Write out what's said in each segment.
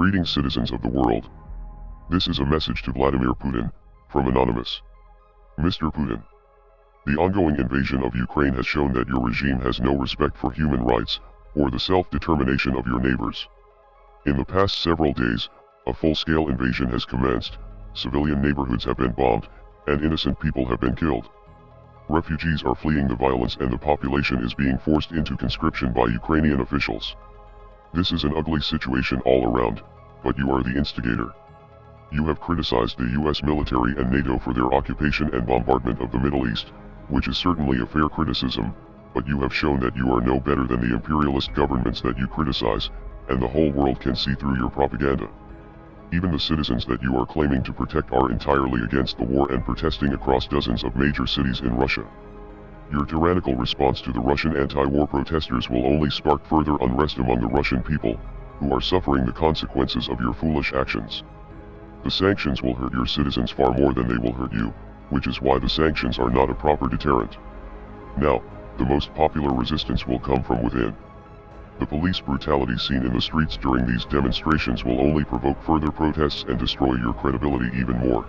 Greetings, citizens of the world. This is a message to Vladimir Putin, from Anonymous. Mr. Putin, the ongoing invasion of Ukraine has shown that your regime has no respect for human rights, or the self-determination of your neighbors. In the past several days, a full-scale invasion has commenced, civilian neighborhoods have been bombed, and innocent people have been killed. Refugees are fleeing the violence and the population is being forced into conscription by Ukrainian officials. This is an ugly situation all around, but you are the instigator. You have criticized the US military and NATO for their occupation and bombardment of the Middle East, which is certainly a fair criticism, but you have shown that you are no better than the imperialist governments that you criticize, and the whole world can see through your propaganda. Even the citizens that you are claiming to protect are entirely against the war and protesting across dozens of major cities in Russia. Your tyrannical response to the Russian anti-war protesters will only spark further unrest among the Russian people, who are suffering the consequences of your foolish actions. The sanctions will hurt your citizens far more than they will hurt you, which is why the sanctions are not a proper deterrent. Now, the most popular resistance will come from within. The police brutality seen in the streets during these demonstrations will only provoke further protests and destroy your credibility even more.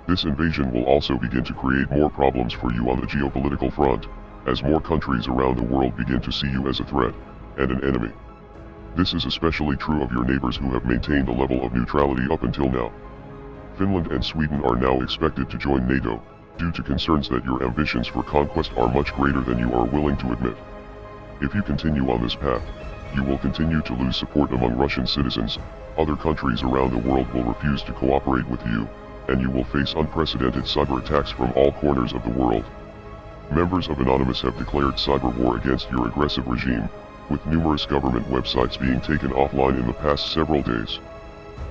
This invasion will also begin to create more problems for you on the geopolitical front, as more countries around the world begin to see you as a threat, and an enemy. This is especially true of your neighbors who have maintained a level of neutrality up until now. Finland and Sweden are now expected to join NATO, due to concerns that your ambitions for conquest are much greater than you are willing to admit. If you continue on this path, you will continue to lose support among Russian citizens, other countries around the world will refuse to cooperate with you, and you will face unprecedented cyber attacks from all corners of the world. Members of Anonymous have declared cyber war against your aggressive regime, with numerous government websites being taken offline in the past several days.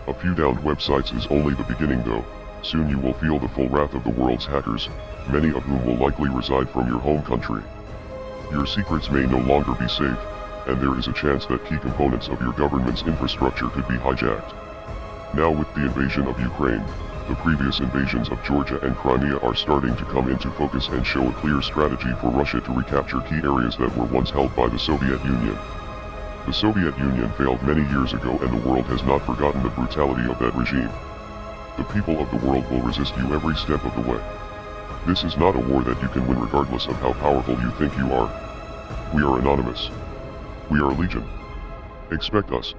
A few downed websites is only the beginning though, soon you will feel the full wrath of the world's hackers, many of whom will likely reside from your home country. Your secrets may no longer be safe, and there is a chance that key components of your government's infrastructure could be hijacked. Now with the invasion of Ukraine, the previous invasions of Georgia and Crimea are starting to come into focus and show a clear strategy for Russia to recapture key areas that were once held by the Soviet Union. The Soviet Union failed many years ago and the world has not forgotten the brutality of that regime. The people of the world will resist you every step of the way. This is not a war that you can win regardless of how powerful you think you are. We are Anonymous. We are Legion. Expect us.